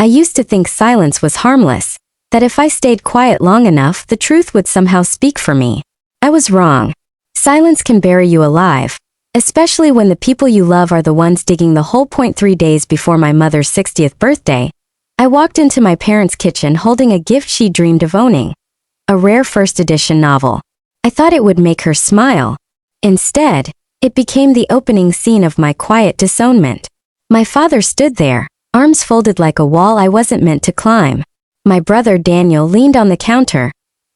I used to think silence was harmless, that if I stayed quiet long enough, the truth would somehow speak for me. I was wrong. Silence can bury you alive, especially when the people you love are the ones digging the hole. 3 days before my mother's 60th birthday, I walked into my parents' kitchen holding a gift she dreamed of owning. A rare first edition novel. I thought it would make her smile. Instead, it became the opening scene of my quiet disownment. My father stood there, arms folded like a wall I wasn't meant to climb. My brother Daniel leaned on the counter,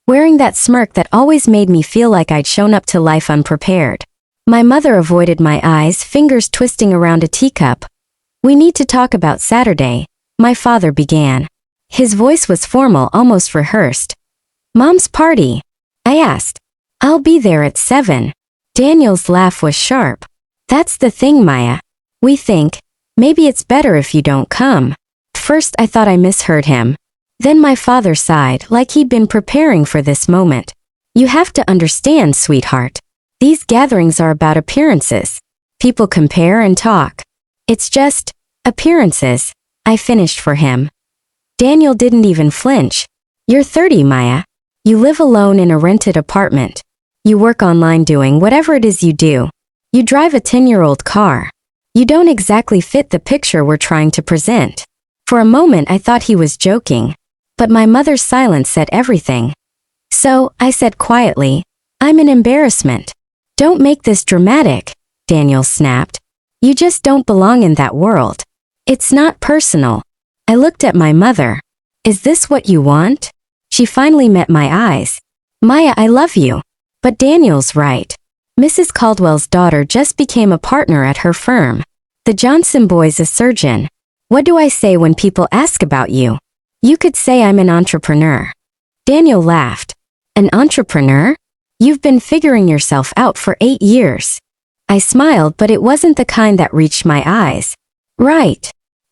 wearing that smirk that always made me feel like I'd shown up to life unprepared. My mother avoided my eyes, fingers twisting around a teacup. "We need to talk about Saturday," my father began. His voice was formal, almost rehearsed. "Mom's party?" I asked. "I'll be there at 7. Daniel's laugh was sharp. "That's the thing, Maya. We think, maybe it's better if you don't come." First I thought I misheard him. Then my father sighed, like he'd been preparing for this moment. "You have to understand, sweetheart. These gatherings are about appearances. People compare and talk. It's just appearances," I finished for him. Daniel didn't even flinch. "You're 30, Maya. You live alone in a rented apartment. You work online doing whatever it is you do. You drive a 10-year-old car. You don't exactly fit the picture we're trying to present." For a moment I thought he was joking, but my mother's silence said everything. "So," I said quietly, "I'm an embarrassment." "Don't make this dramatic," Daniel snapped. "You just don't belong in that world. It's not personal." I looked at my mother. "Is this what you want?" She finally met my eyes. "Maya, I love you. But Daniel's right. Mrs. Caldwell's daughter just became a partner at her firm. The Johnson boy's a surgeon. What do I say when people ask about you?" "You could say I'm an entrepreneur." Daniel laughed. "An entrepreneur? You've been figuring yourself out for 8 years." I smiled, but it wasn't the kind that reached my eyes. "Right."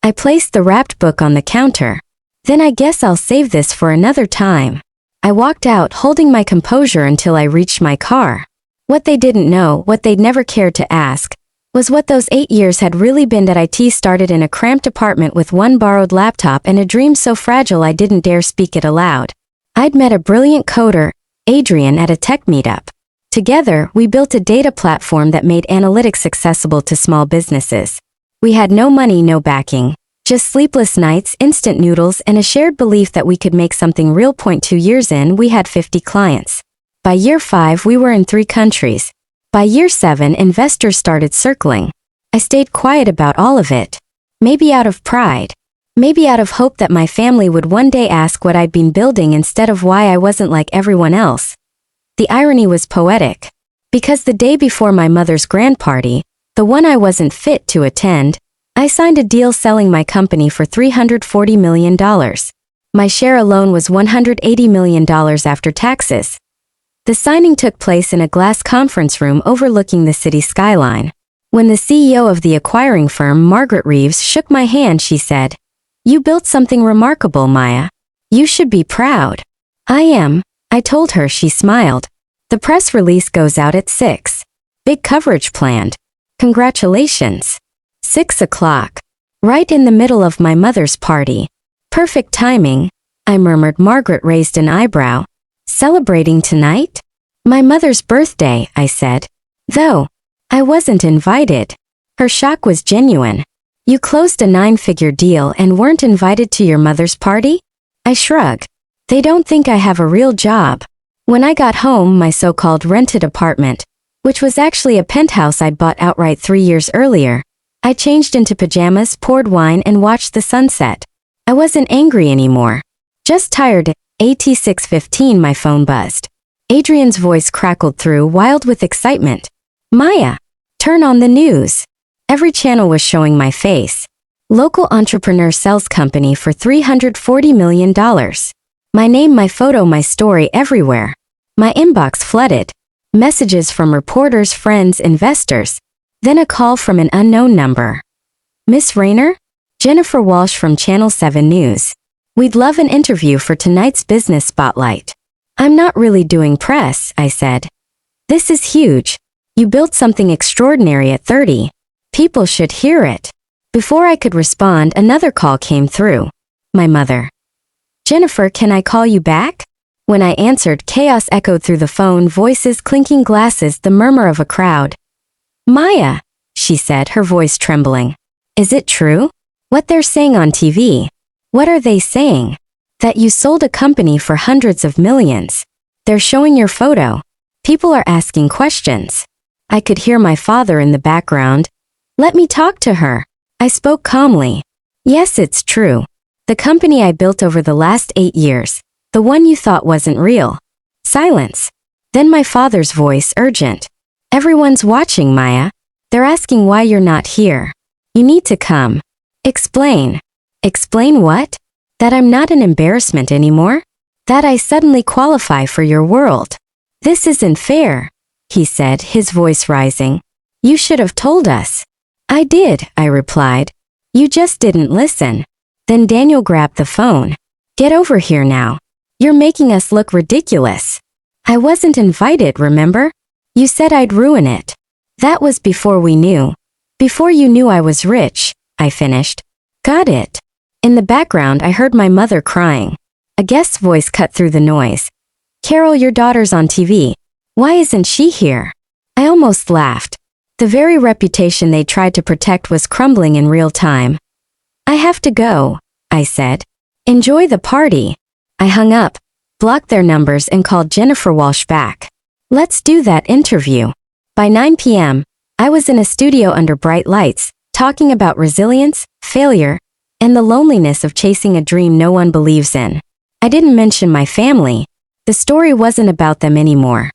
I placed the wrapped book on the counter. "Then I guess I'll save this for another time." I walked out, holding my composure until I reached my car. What they didn't know, what they'd never cared to ask, was what those 8 years had really been. That IT started in a cramped apartment with one borrowed laptop and a dream so fragile I didn't dare speak it aloud. I'd met a brilliant coder, Adrian, at a tech meetup. Together, we built a data platform that made analytics accessible to small businesses. We had no money, no backing, just sleepless nights, instant noodles, and a shared belief that we could make something real. 2 years in, we had 50 clients. By year 5, we were in 3 countries. By year 7, investors started circling. I stayed quiet about all of it. Maybe out of pride. Maybe out of hope that my family would one day ask what I'd been building instead of why I wasn't like everyone else. The irony was poetic. Because the day before my mother's grand party, the one I wasn't fit to attend, I signed a deal selling my company for $340 million. My share alone was $180 million after taxes. The signing took place in a glass conference room overlooking the city skyline. When the CEO of the acquiring firm, Margaret Reeves, shook my hand, she said, "You built something remarkable, Maya. You should be proud." "I am," I told her. She smiled. "The press release goes out at 6. Big coverage planned. Congratulations." 6 o'clock. Right in the middle of my mother's party. "Perfect timing," I murmured. Margaret raised an eyebrow. "Celebrating tonight?" "My mother's birthday," I said. "Though I wasn't invited." Her shock was genuine. "You closed a 9-figure deal and weren't invited to your mother's party?" I shrugged. "They don't think I have a real job." When I got home, my so-called rented apartment, which was actually a penthouse I'd bought outright 3 years earlier, I changed into pajamas, poured wine, and watched the sunset. I wasn't angry anymore. Just tired. At 6:15, my phone buzzed. Adrian's voice crackled through, wild with excitement. "Maya, turn on the news." Every channel was showing my face. "Local entrepreneur sells company for $340 million. My name, my photo, my story everywhere. My inbox flooded. Messages from reporters, friends, investors. Then a call from an unknown number. "Miss Rayner? Jennifer Walsh from Channel 7 News. We'd love an interview for tonight's business spotlight." "I'm not really doing press," I said. "This is huge. You built something extraordinary at 30. People should hear it." Before I could respond, another call came through. My mother. Jennifer, can I call you back? When I answered, chaos echoed through the phone, voices, clinking glasses, the murmur of a crowd. Maya, she said, her voice trembling. Is it true? What they're saying on TV? What are they saying? That you sold a company for hundreds of millions. They're showing your photo. People are asking questions. I could hear my father in the background. Let me talk to her. I spoke calmly. Yes, it's true. The company I built over the last 8 years. The one you thought wasn't real. Silence. Then my father's voice, urgent. Everyone's watching, Maya. They're asking why you're not here. You need to come. Explain. Explain what? That I'm not an embarrassment anymore? That I suddenly qualify for your world. This isn't fair, he said, his voice rising. You should have told us. I did, I replied. You just didn't listen. Then Daniel grabbed the phone. Get over here now. You're making us look ridiculous. I wasn't invited, remember? You said I'd ruin it. That was before we knew. Before you knew I was rich, I finished. Got it. In the background, I heard my mother crying. A guest's voice cut through the noise. Carol, your daughter's on TV. Why isn't she here? I almost laughed. The very reputation they tried to protect was crumbling in real time. I have to go, I said. Enjoy the party. I hung up, blocked their numbers, and called Jennifer Walsh back. Let's do that interview. By 9 p.m., I was in a studio under bright lights, talking about resilience, failure, and the loneliness of chasing a dream no one believes in. I didn't mention my family. The story wasn't about them anymore.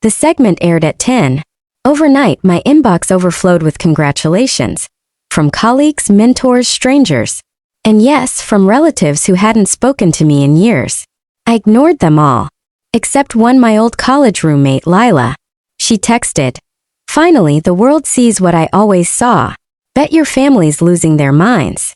The segment aired at 10. Overnight, my inbox overflowed with congratulations. From colleagues, mentors, strangers. And yes, from relatives who hadn't spoken to me in years. I ignored them all. Except one, my old college roommate, Lila. She texted. Finally, the world sees what I always saw. Bet your family's losing their minds.